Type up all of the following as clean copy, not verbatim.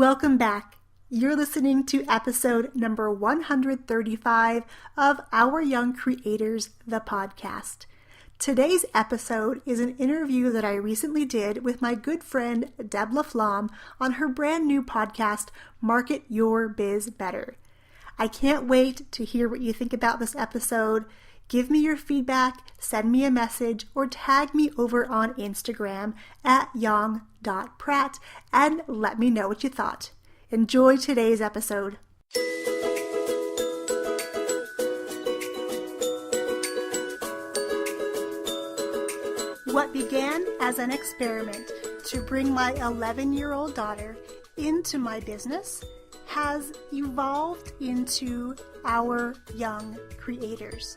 Welcome back. You're listening to episode number 135 of Our Young Creators, the podcast. Today's episode is an interview that I recently did with my good friend Deb LaFlamme on her brand new podcast, Market Your Biz Better. I can't wait to hear what you think about this episode. Give me your feedback, send me a message, or tag me over on Instagram at young.pratt and let me know what you thought. Enjoy today's episode. What began as an experiment to bring my 11-year-old daughter into my business has evolved into Our Young Creators.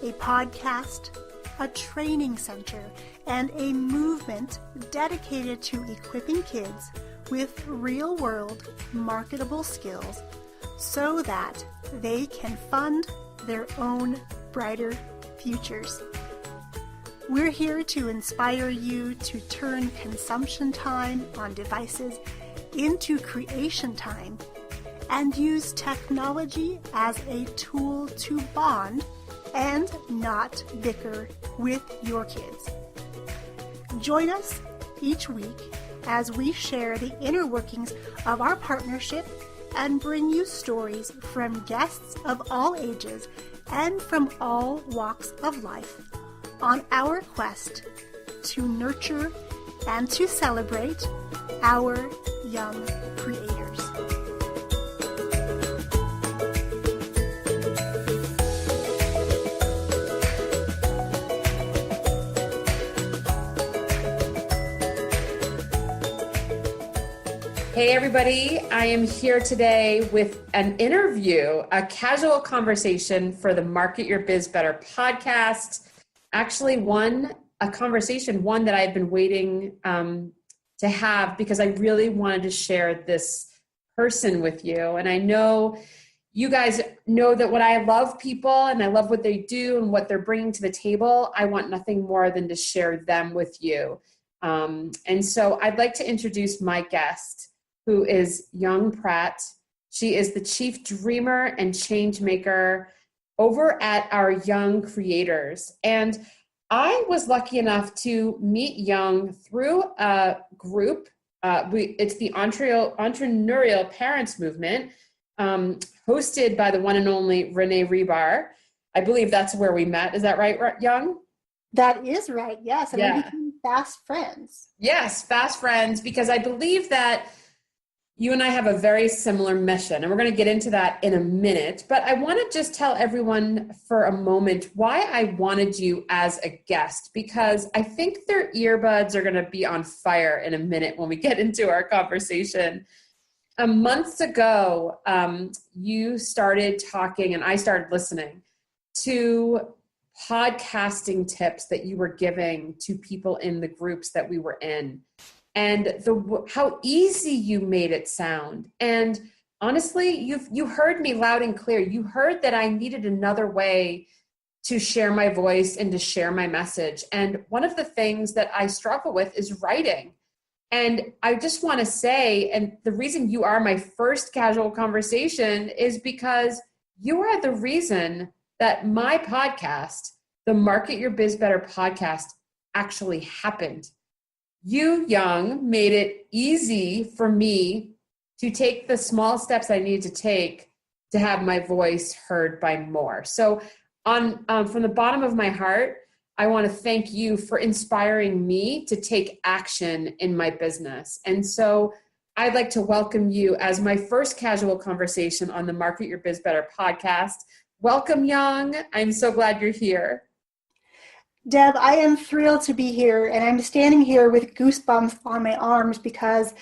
A podcast, a training center, and a movement dedicated to equipping kids with real-world marketable skills so that they can fund their own brighter futures. We're here to inspire you to turn consumption time on devices into creation time and use technology as a tool to bond and not bicker with your kids. Join us each week as we share the inner workings of our partnership and bring you stories from guests of all ages and from all walks of life on our quest to nurture and to celebrate our young creators. Hey everybody, I am here today with an interview, a casual conversation for the Market Your Biz Better podcast. Actually a conversation that I've been waiting to have because I really wanted to share this person with you. And I know you guys know that when I love people and I love what they do and what they're bringing to the table, I want nothing more than to share them with you. And so I'd like to introduce my guest, who is Young Pratt. She is the chief dreamer and change maker over at Our Young Creators. And I was lucky enough to meet Young through a group. It's the Entrepreneurial Parents Movement, hosted by the one and only Renee Rebar. I believe that's where we met. Is that right, Young? That is right, yes. And we became fast friends. Yes, fast friends, because I believe that you and I have a very similar mission, and we're going to get into that in a minute. But I want to just tell everyone for a moment why I wanted you as a guest, because I think their earbuds are going to be on fire in a minute when we get into our conversation. Months ago, you started talking and I started listening to podcasting tips that you were giving to people in the groups that we were in. And how easy you made it sound. And honestly, you heard me loud and clear. You heard that I needed another way to share my voice and to share my message. And one of the things that I struggle with is writing. And I just want to say, and the reason you are my first casual conversation is because you are the reason that my podcast, the Market Your Biz Better podcast, actually happened. You, Young, made it easy for me to take the small steps I needed to take to have my voice heard by more. So from the bottom of my heart, I want to thank you for inspiring me to take action in my business. And so I'd like to welcome you as my first casual conversation on the Market Your Biz Better podcast. Welcome, Young. I'm so glad you're here. Deb, I am thrilled to be here, and I'm standing here with goosebumps on my arms because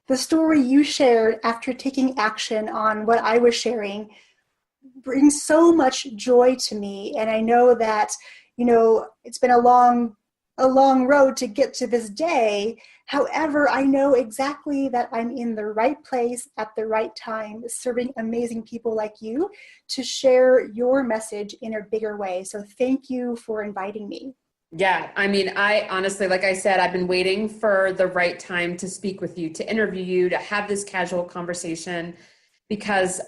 the story you shared after taking action on what I was sharing brings so much joy to me. And I know that, it's been a long road to get to this day. However, I know exactly that I'm in the right place at the right time, serving amazing people like you to share your message in a bigger way. So thank you for inviting me. Yeah. I mean, I honestly, like I said, I've been waiting for the right time to speak with you, to interview you, to have this casual conversation, because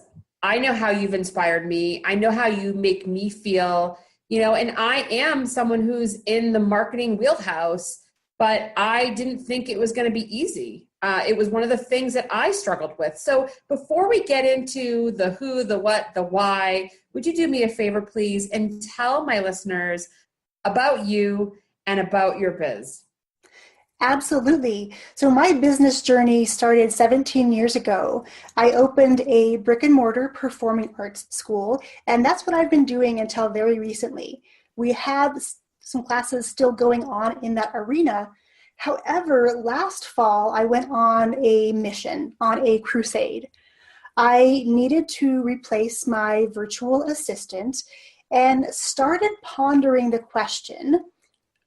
I know how you've inspired me. I know how you make me feel, and I am someone who's in the marketing wheelhouse, but I didn't think it was going to be easy. It was one of the things that I struggled with. So before we get into the who, the what, the why, would you do me a favor, please, and tell my listeners about you and about your biz? Absolutely. So my business journey started 17 years ago. I opened a brick and mortar performing arts school, and that's what I've been doing until very recently. We have some classes still going on in that arena. However, last fall, I went on a mission, on a crusade. I needed to replace my virtual assistant and started pondering the question,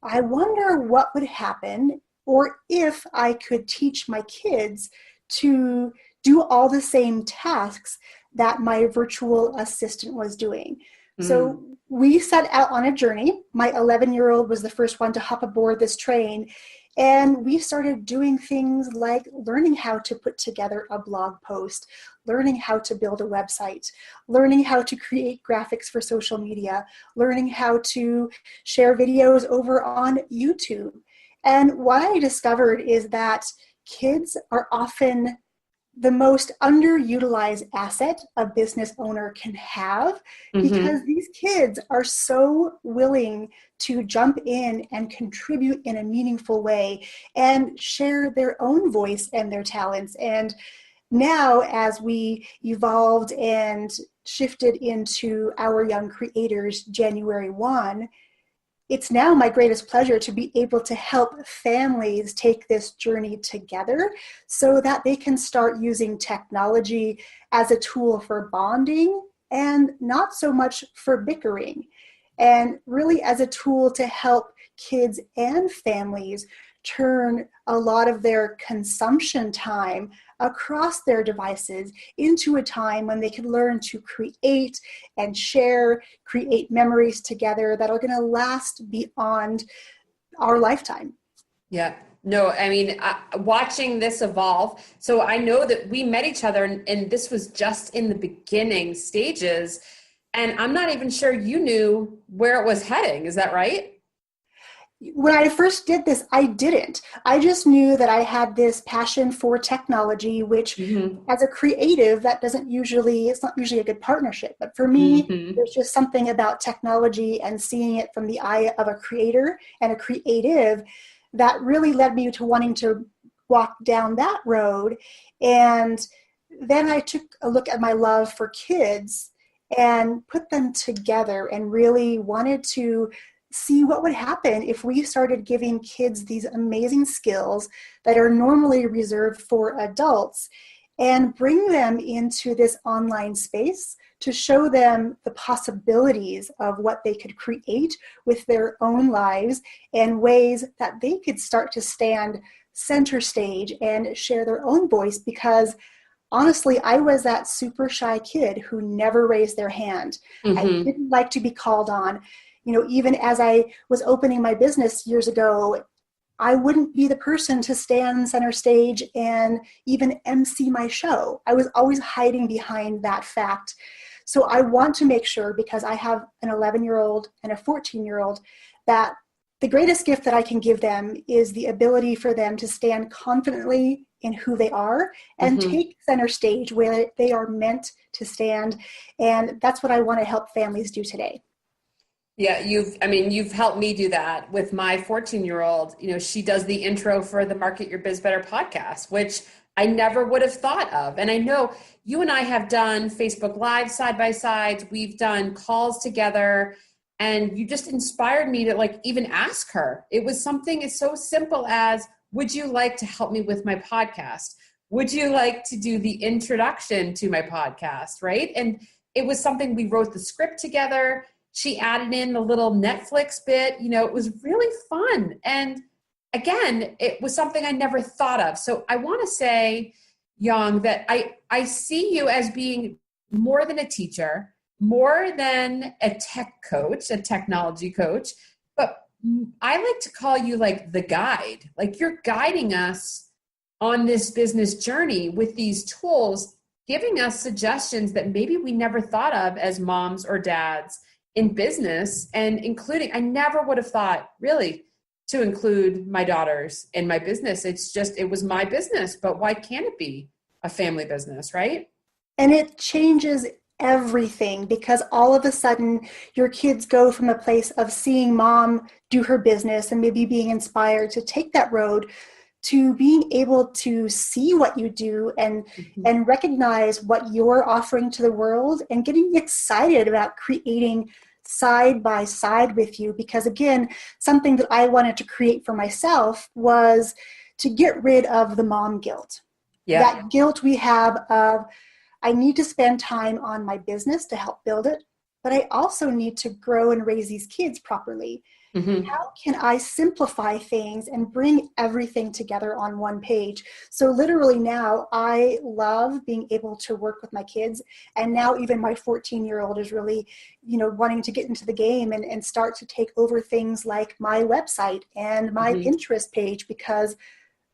I wonder what would happen or if I could teach my kids to do all the same tasks that my virtual assistant was doing. So Mm. we set out on a journey. My 11-year-old was the first one to hop aboard this train. And we started doing things like learning how to put together a blog post, learning how to build a website, learning how to create graphics for social media, learning how to share videos over on YouTube. And what I discovered is that kids are often the most underutilized asset a business owner can have, because Hmm. these kids are so willing to jump in and contribute in a meaningful way and share their own voice and their talents. And now, as we evolved and shifted into our Young Creators January 1, it's now my greatest pleasure to be able to help families take this journey together so that they can start using technology as a tool for bonding and not so much for bickering, and really as a tool to help kids and families turn a lot of their consumption time across their devices into a time when they can learn to create and share, create memories together that are going to last beyond our lifetime. Yeah. No, I mean, watching this evolve. So I know that we met each other and this was just in the beginning stages. And I'm not even sure you knew where it was heading. Is that right? When I first did this, I didn't. I just knew that I had this passion for technology, which Hmm. as a creative, that doesn't usually, it's not usually a good partnership. But for me, Hmm. there's just something about technology and seeing it from the eye of a creator and a creative that really led me to wanting to walk down that road. And then I took a look at my love for kids and put them together and really wanted to see what would happen if we started giving kids these amazing skills that are normally reserved for adults and bring them into this online space to show them the possibilities of what they could create with their own lives and ways that they could start to stand center stage and share their own voice. Because honestly, I was that super shy kid who never raised their hand. I Hmm. didn't like to be called on. Even as I was opening my business years ago, I wouldn't be the person to stand center stage and even MC my show. I was always hiding behind that fact. So I want to make sure, because I have an 11-year-old and a 14-year-old, that the greatest gift that I can give them is the ability for them to stand confidently in who they are and Hmm. take center stage where they are meant to stand. And that's what I want to help families do today. Yeah, you've helped me do that with my 14-year-old. She does the intro for the Market Your Biz Better podcast, which I never would have thought of. And I know you and I have done Facebook Live side by side. We've done calls together, and you just inspired me to like even ask her. It was something as so simple as, would you like to help me with my podcast? Would you like to do the introduction to my podcast? Right. And it was something we wrote the script together. She added in the little Netflix bit. It was really fun. And again, it was something I never thought of. So I want to say, Young, that I see you as being more than a teacher, more than a tech coach, a technology coach, but I like to call you like the guide. Like you're guiding us on this business journey with these tools, giving us suggestions that maybe we never thought of as moms or dads in business, and including, I never would have thought really to include my daughters in my business. It's just, it was my business, but why can't it be a family business, right? And it changes everything, because all of a sudden your kids go from a place of seeing mom do her business and maybe being inspired to take that road, to being able to see what you do and recognize what you're offering to the world, and getting excited about creating side by side with you. Because again, something that I wanted to create for myself was to get rid of the mom guilt. Yeah. That guilt we have of, I need to spend time on my business to help build it, but I also need to grow and raise these kids properly. How can I simplify things and bring everything together on one page? So literally now I love being able to work with my kids. And now even my 14-year-old is really, wanting to get into the game and start to take over things like my website and my Pinterest page, because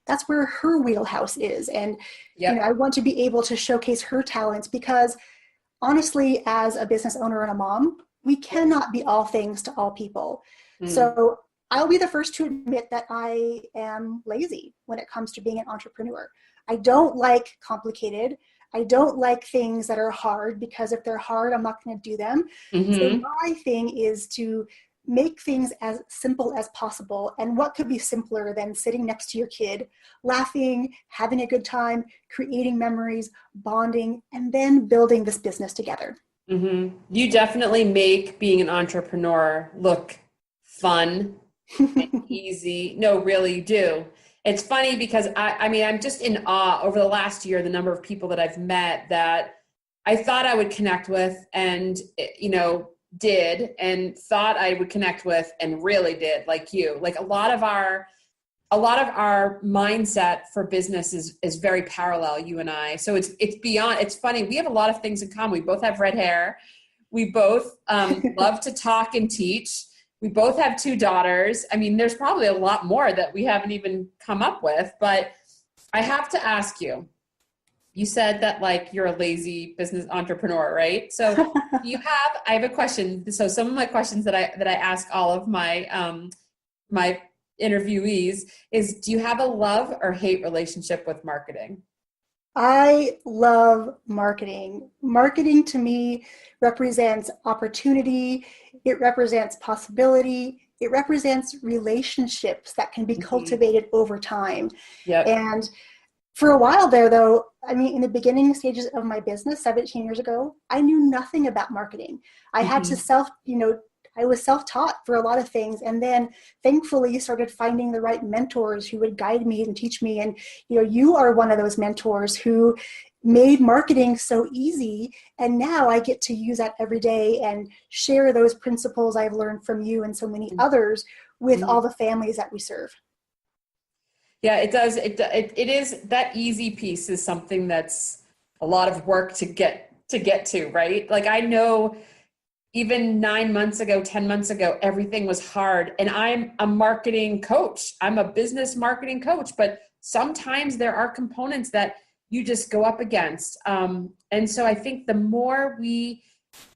that's where her wheelhouse is. And I want to be able to showcase her talents, because honestly, as a business owner and a mom, we cannot be all things to all people. So I'll be the first to admit that I am lazy when it comes to being an entrepreneur. I don't like complicated. I don't like things that are hard, because if they're hard, I'm not going to do them. So my thing is to make things as simple as possible. And what could be simpler than sitting next to your kid, laughing, having a good time, creating memories, bonding, and then building this business together. You definitely make being an entrepreneur look fun and easy. No, really, you do. It's funny because I'm just in awe over the last year, the number of people that I've met that I thought I would connect with and, did, and thought I would connect with and really did, like you. Like a lot of our mindset for business is very parallel, you and I. So it's beyond, it's funny. We have a lot of things in common. We both have red hair. We both love to talk and teach. We both have 2 daughters. I mean, there's probably a lot more that we haven't even come up with, but I have to ask you, you said that like you're a lazy business entrepreneur, right? So I have a question. So some of my questions that I ask all of my, my interviewees is, do you have a love or hate relationship with marketing? I love marketing. Marketing to me represents opportunity. It represents possibility. It represents relationships that can be cultivated over time. And for a while there, though, in the beginning stages of my business 17 years ago, I knew nothing about marketing. I had to I was self-taught for a lot of things, and then thankfully started finding the right mentors who would guide me and teach me. And, you are one of those mentors who made marketing so easy. And now I get to use that every day and share those principles I've learned from you and so many others with all the families that we serve. Yeah, it does. It is, that easy piece is something that's a lot of work to get to, right? Like I know even 9 months ago, 10 months ago, everything was hard. And I'm a marketing coach. I'm a business marketing coach, but sometimes there are components that you just go up against. And so I think the more we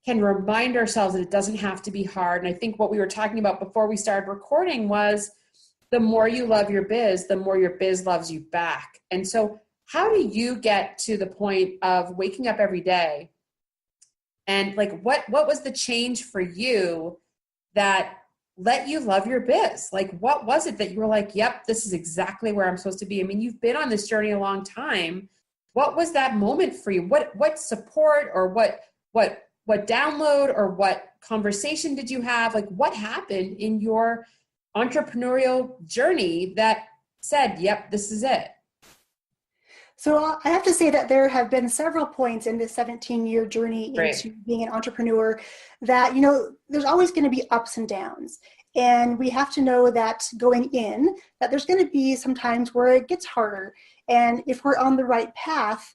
can remind ourselves that it doesn't have to be hard. And I think what we were talking about before we started recording was the more you love your biz, the more your biz loves you back. And so how do you get to the point of waking up every day? And like, what was the change for you that let you love your biz? Like, what was it that you were like, yep, this is exactly where I'm supposed to be? I mean, you've been on this journey a long time. What was that moment for you? What support or what download or what conversation did you have? Like, what happened in your entrepreneurial journey that said, yep, this is it? So I have to say that there have been several points in this 17-year journey into being an entrepreneur that, there's always going to be ups and downs. And we have to know that going in, that there's going to be some times where it gets harder. And if we're on the right path,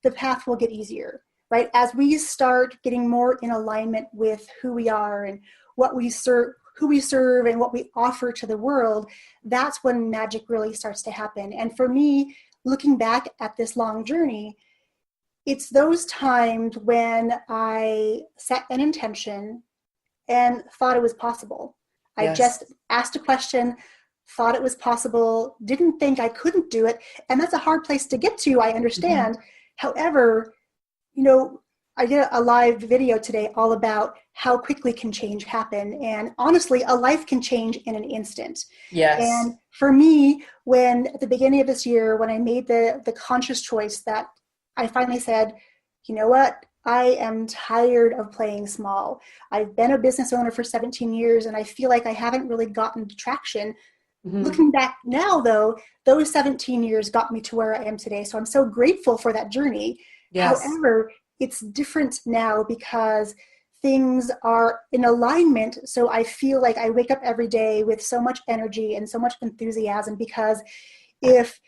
the path will get easier, right? As we start getting more in alignment with who we are and what we serve, who we serve and what we offer to the world, that's when magic really starts to happen. And for me, looking back at this long journey, it's those times when I set an intention and thought it was possible. I just asked a question, thought it was possible, didn't think I couldn't do it. And that's a hard place to get to, I understand. However, I did a live video today all about how quickly can change happen. And honestly, a life can change in an instant. Yes. And for me, when at the beginning of this year, when I made the conscious choice that I finally said, you know what? I am tired of playing small. I've been a business owner for 17 years and I feel like I haven't really gotten traction. Looking back now, though, those 17 years got me to where I am today. So I'm so grateful for that journey. Yes. However, it's different now because things are in alignment. So I feel like I wake up every day with so much energy and so much enthusiasm, because if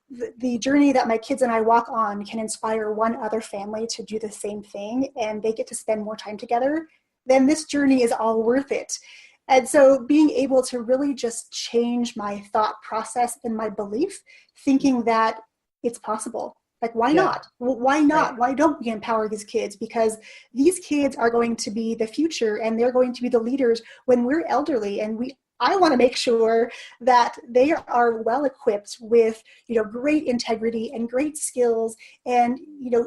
the journey that my kids and I walk on can inspire one other family to do the same thing and they get to spend more time together, then this journey is all worth it. And so being able to really just change my thought process and my belief, thinking that it's possible. Like, why not? Why not? Right. Why don't we empower these kids? Because these kids are going to be the future and they're going to be the leaders when we're elderly, and I want to make sure that they are well equipped with, great integrity and great skills and,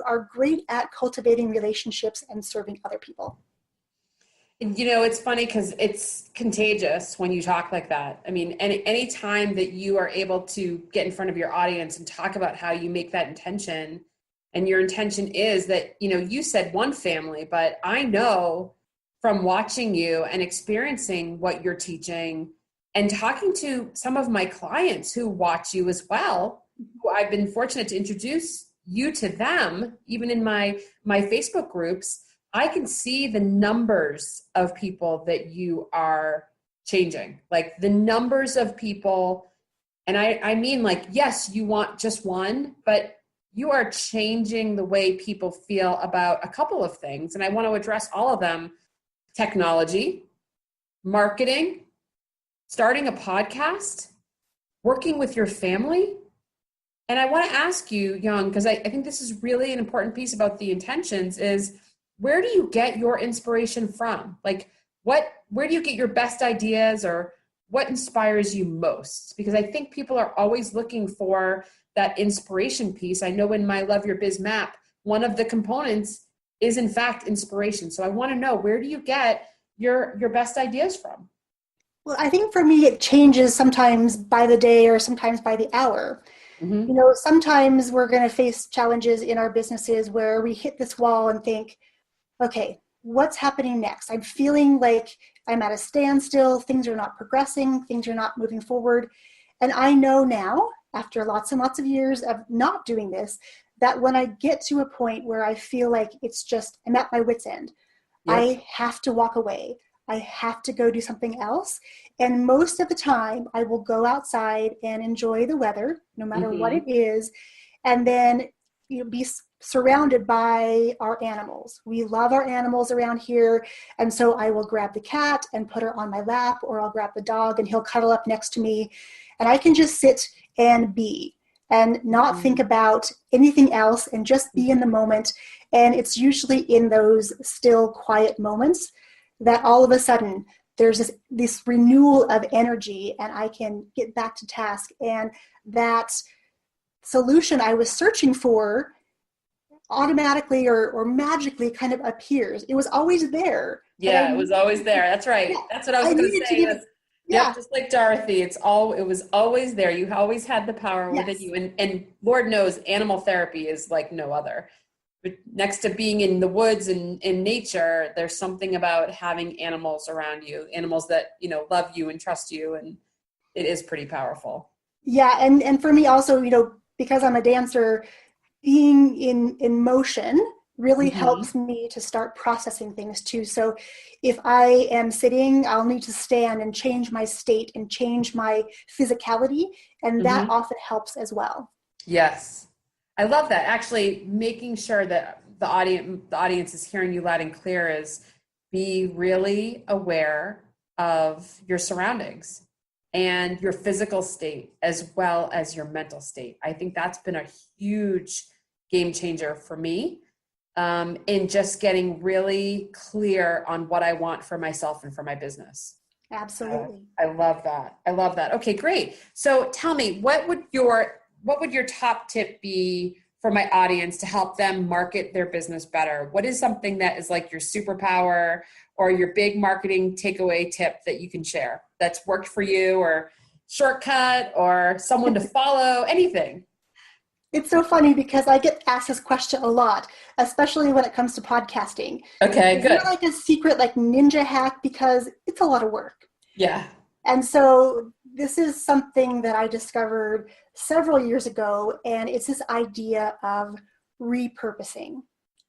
are great at cultivating relationships and serving other people. It's funny because it's contagious when you talk like that. I mean, any time that you are able to get in front of your audience and talk about how you make that intention, and your intention is that, you said one family, but I know from watching you and experiencing what you're teaching and talking to some of my clients who watch you as well, who I've been fortunate to introduce you to them, even in my Facebook groups, I can see the numbers of people that you are changing, like the numbers of people. And I mean, like, yes, you want just one, but you are changing the way people feel about a couple of things. And I want to address all of them: technology, marketing, starting a podcast, working with your family. And I want to ask you, Young, because I think this is really an important piece about the intentions, is where do you get your inspiration from? Like, where do you get your best ideas, or what inspires you most? Because I think people are always looking for that inspiration piece. I know in my Love Your Biz map, one of the components is in fact inspiration. So I want to know, where do you get your best ideas from? Well, I think for me, it changes sometimes by the day or sometimes by the hour. Sometimes we're going to face challenges in our businesses where we hit this wall and think, okay, what's happening next? I'm feeling like I'm at a standstill. Things are not progressing. Things are not moving forward. And I know now, after lots and lots of years of not doing this, that when I get to a point where I feel like it's just, I'm at my wit's end, I have to walk away. I have to go do something else. And most of the time, I will go outside and enjoy the weather, no matter what it is, and then be surrounded by our animals. We love our animals around here. And so I will grab the cat and put her on my lap, or I'll grab the dog and he'll cuddle up next to me. And I can just sit and be and not think about anything else and just be in the moment. And it's usually in those still, quiet moments that all of a sudden there's this renewal of energy and I can get back to task. And that solution I was searching for automatically or magically kind of appears. It was always there. Yeah, it was always there. That's right. Yeah, that's what I was going to say. Yep, just like Dorothy, it was always there. You always had the power within you. And Lord knows, animal therapy is like no other. But next to being in the woods and in nature, there's something about having animals around you, animals that, love you and trust you. And it is pretty powerful. Yeah. And for me also, because I'm a dancer, being in motion really helps me to start processing things too. So if I am sitting, I'll need to stand and change my state and change my physicality. And that often helps as well. Yes. I love that. Actually, making sure that the audience is hearing you loud and clear is be really aware of your surroundings and your physical state as well as your mental state. I think that's been a huge game changer for me, in just getting really clear on what I want for myself and for my business. Absolutely. I love that. I love that. Okay, great. So tell me, what would your top tip be for my audience to help them market their business better? What is something that is like your superpower or your big marketing takeaway tip that you can share that's worked for you, or shortcut, or someone to follow, anything? It's so funny because I get asked this question a lot, especially when it comes to podcasting. Okay, Is good. there like a secret like ninja hack? Because it's a lot of work. Yeah. And so this is something that I discovered several years ago, and it's this idea of repurposing.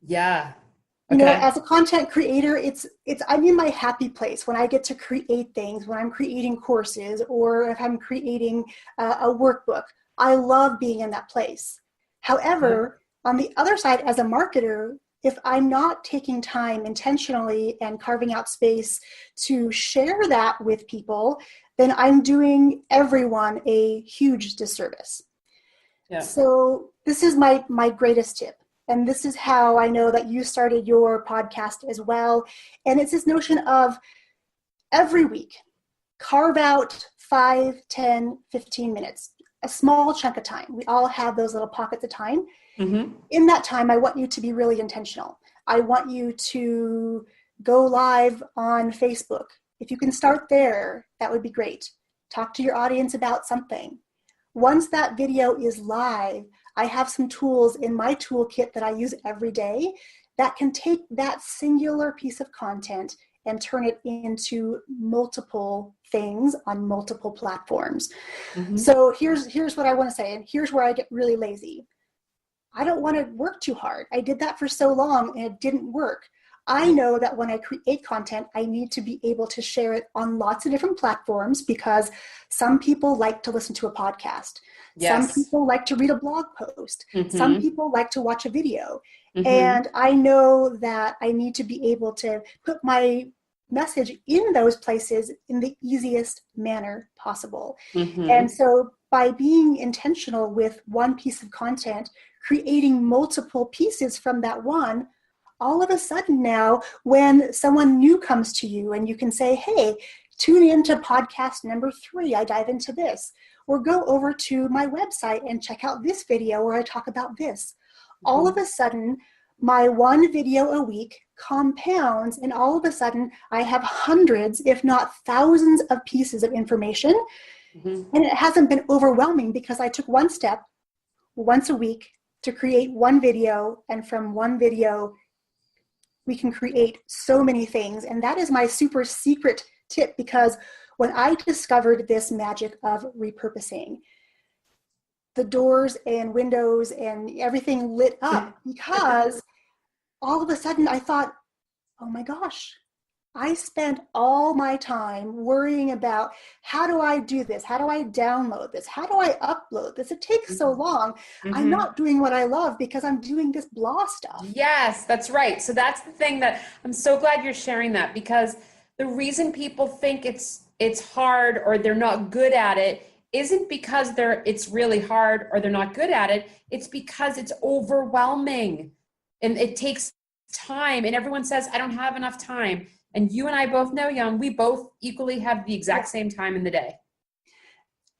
Yeah. You know, Okay. as a content creator, I'm in my happy place when I get to create things, when I'm creating courses, or if I'm creating a workbook. I love being in that place. However, on the other side, as a marketer, if I'm not taking time intentionally and carving out space to share that with people, then I'm doing everyone a huge disservice. Yeah. So this is my greatest tip. And this is how I know that you started your podcast as well. And it's this notion of every week, carve out 5, 10, 15 minutes, a small chunk of time. We all have those little pockets of time. Mm-hmm. In that time, I want you to be really intentional. I want you to go live on Facebook. If you can start there, that would be great. Talk to your audience about something. Once that video is live, I have some tools in my toolkit that I use every day that can take that singular piece of content and turn it into multiple things on multiple platforms. Mm-hmm. So here's what I want to say, and here's where I get really lazy. I don't want to work too hard. I did that for so long and it didn't work. I know that when I create content, I need to be able to share it on lots of different platforms, because some people like to listen to a podcast. Yes. Some people like to read a blog post. Mm-hmm. Some people like to watch a video. Mm-hmm. And I know that I need to be able to put my message in those places in the easiest manner possible. Mm-hmm. And so by being intentional with one piece of content, creating multiple pieces from that one, all of a sudden now, when someone new comes to you and you can say, hey, tune into podcast number 3, I dive into this, or go over to my website and check out this video where I talk about this. Mm-hmm. All of a sudden, my one video a week compounds, and all of a sudden I have hundreds, if not thousands of pieces of information. Mm-hmm. And it hasn't been overwhelming because I took one step once a week to create one video, and from one video we can create so many things. And that is my super secret tip, because when I discovered this magic of repurposing, the doors and windows and everything lit up, because all of a sudden I thought, oh my gosh, I spent all my time worrying about how do I do this? How do I download this? How do I upload this? It takes so long. Mm-hmm. I'm not doing what I love because I'm doing this blah stuff. Yes, that's right. So that's the thing that I'm so glad you're sharing that, because the reason people think it's hard or they're not good at it isn't because it's really hard or they're not good at it. It's because it's overwhelming and it takes time. And everyone says, I don't have enough time. And you and I both know, Young, we both equally have the exact same time in the day.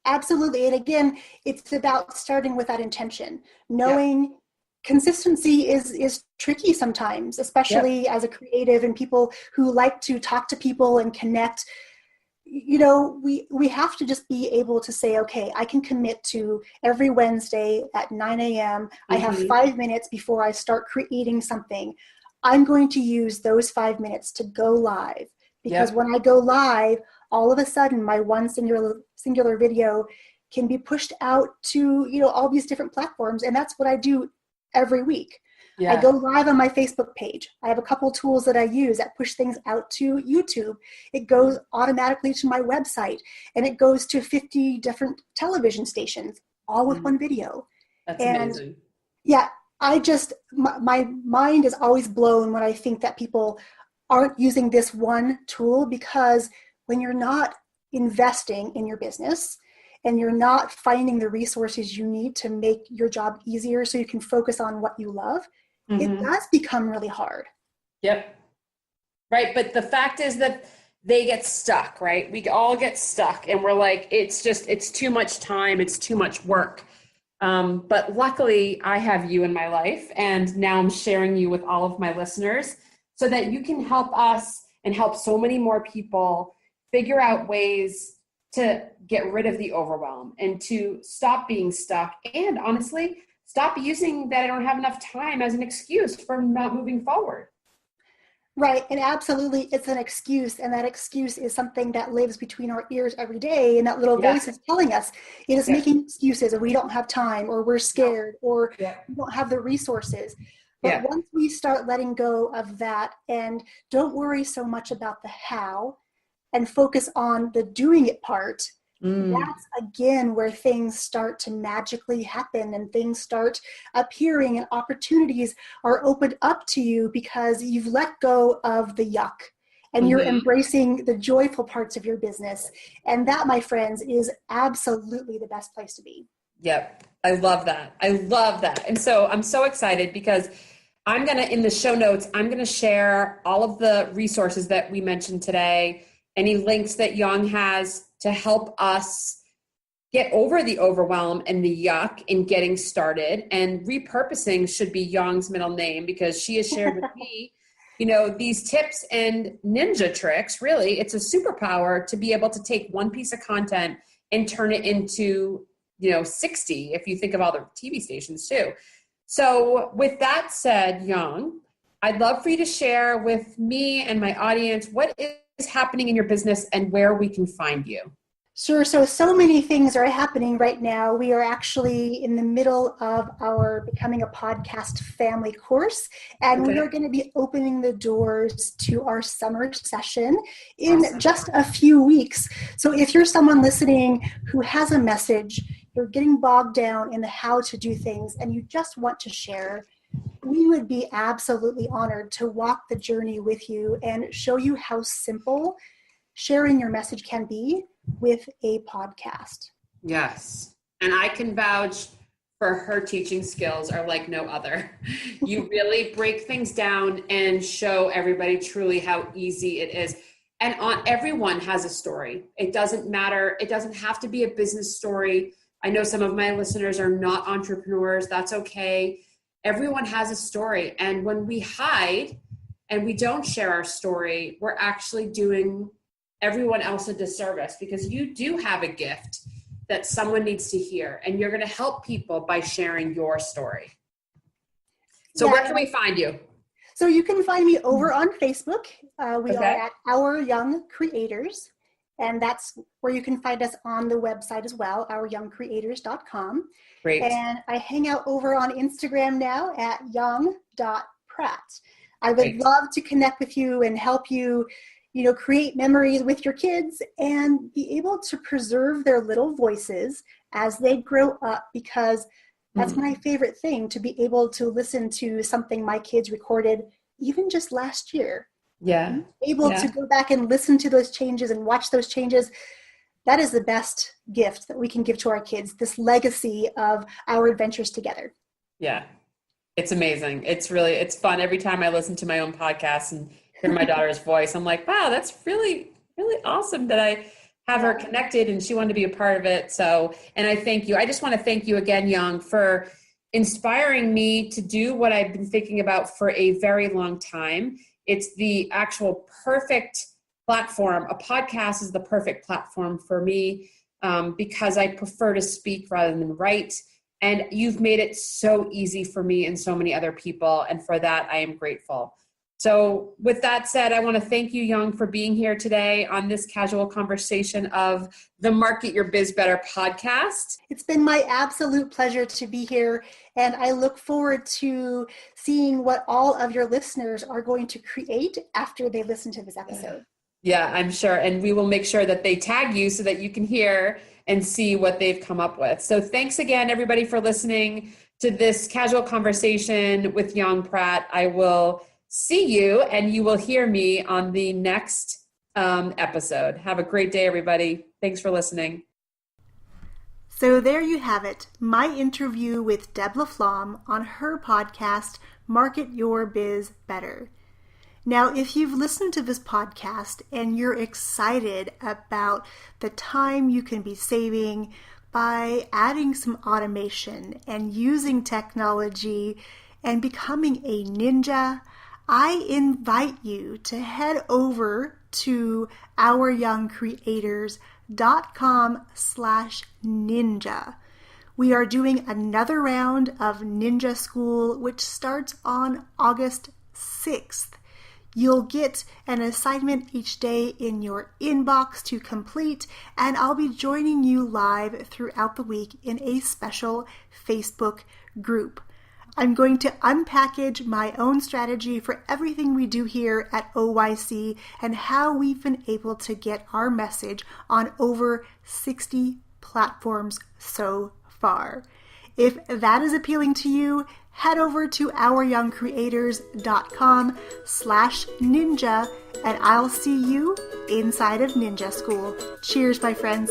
Absolutely. And again, it's about starting with that intention, knowing consistency is tricky sometimes, especially as a creative and people who like to talk to people and connect. You know, we have to just be able to say, okay, I can commit to every Wednesday at 9 a.m. Mm-hmm. I have 5 minutes before I start creating something. I'm going to use those 5 minutes to go live, because when I go live, all of a sudden my one singular video can be pushed out to, all these different platforms. And that's what I do every week. Yeah. I go live on my Facebook page. I have a couple tools that I use that push things out to YouTube. It goes automatically to my website, and it goes to 50 different television stations, all with one video. That's amazing. Yeah. My mind is always blown when I think that people aren't using this one tool, because when you're not investing in your business and you're not finding the resources you need to make your job easier so you can focus on what you love, it does become really hard. Yep. Right. But the fact is that they get stuck, right? We all get stuck and we're like, it's too much time. It's too much work. But luckily I have you in my life, and now I'm sharing you with all of my listeners so that you can help us and help so many more people figure out ways to get rid of the overwhelm and to stop being stuck, and honestly, stop using that I don't have enough time as an excuse for not moving forward. Right. And absolutely, it's an excuse. And that excuse is something that lives between our ears every day. And that little voice is telling us it is making excuses, or we don't have time, or we're scared, or we don't have the resources. But once we start letting go of that and don't worry so much about the how and focus on the doing it part, that's again where things start to magically happen and things start appearing and opportunities are opened up to you because you've let go of the yuck and you're embracing the joyful parts of your business. And that, my friends, is absolutely the best place to be. Yep. I love that. I love that. And so I'm so excited because in the show notes, I'm going to share all of the resources that we mentioned today, any links that Young has to help us get over the overwhelm and the yuck in getting started. And repurposing should be Young's middle name because she has shared with me, these tips and ninja tricks. Really, it's a superpower to be able to take one piece of content and turn it into, 60, if you think of all the TV stations too. So with that said, Young, I'd love for you to share with me and my audience what is happening in your business and where we can find you. Sure. So many things are happening right now. We are actually in the middle of our Becoming a Podcast family course, and we are going to be opening the doors to our summer session in just a few weeks. So if you're someone listening who has a message, you're getting bogged down in the how to do things, and you just want to share, we would be absolutely honored to walk the journey with you and show you how simple sharing your message can be with a podcast. Yes. And I can vouch for her teaching skills are like no other. You really break things down and show everybody truly how easy it is. And everyone has a story. It doesn't matter. It doesn't have to be a business story. I know some of my listeners are not entrepreneurs. That's okay. Everyone has a story. And when we hide and we don't share our story, we're actually doing everyone else a disservice, because you do have a gift that someone needs to hear, and you're going to help people by sharing your story. So where can we find you? So you can find me over on Facebook. We are at Our Young Creators, and that's where you can find us on the website as well, ouryoungcreators.com. Great. And I hang out over on Instagram now at young.pratt. I would love to connect with you and help you create memories with your kids and be able to preserve their little voices as they grow up, because that's my favorite thing, to be able to listen to something my kids recorded even just last year. Yeah. Able to go back and listen to those changes and watch those changes. That is the best gift that we can give to our kids, this legacy of our adventures together. Yeah. It's amazing. It's fun. Every time I listen to my own podcast and hear my daughter's voice, I'm like, wow, that's really, really awesome that I have her connected and she wanted to be a part of it. So, and I thank you. I just want to thank you again, Young, for inspiring me to do what I've been thinking about for a very long time. It's the actual perfect platform. A podcast is the perfect platform for me because I prefer to speak rather than write. And you've made it so easy for me and so many other people. And for that, I am grateful. So with that said, I want to thank you, Young, for being here today on this casual conversation of the Market Your Biz Better podcast. It's been my absolute pleasure to be here, and I look forward to seeing what all of your listeners are going to create after they listen to this episode. Yeah, I'm sure. And we will make sure that they tag you so that you can hear and see what they've come up with. So thanks again, everybody, for listening to this casual conversation with Young Pratt. I will see you and you will hear me on the next episode. Have a great day, everybody. Thanks for listening. So there you have it, my interview with Deb LaFlamme on her podcast, Market Your Biz Better. Now, if you've listened to this podcast and you're excited about the time you can be saving by adding some automation and using technology and becoming a ninja, I invite you to head over to ouryoungcreators.com/ninja. We are doing another round of Ninja School, which starts on August 6th. You'll get an assignment each day in your inbox to complete, and I'll be joining you live throughout the week in a special Facebook group. I'm going to unpackage my own strategy for everything we do here at OYC and how we've been able to get our message on over 60 platforms so far. If that is appealing to you, head over to ouryoungcreators.com/ninja and I'll see you inside of Ninja School. Cheers, my friends.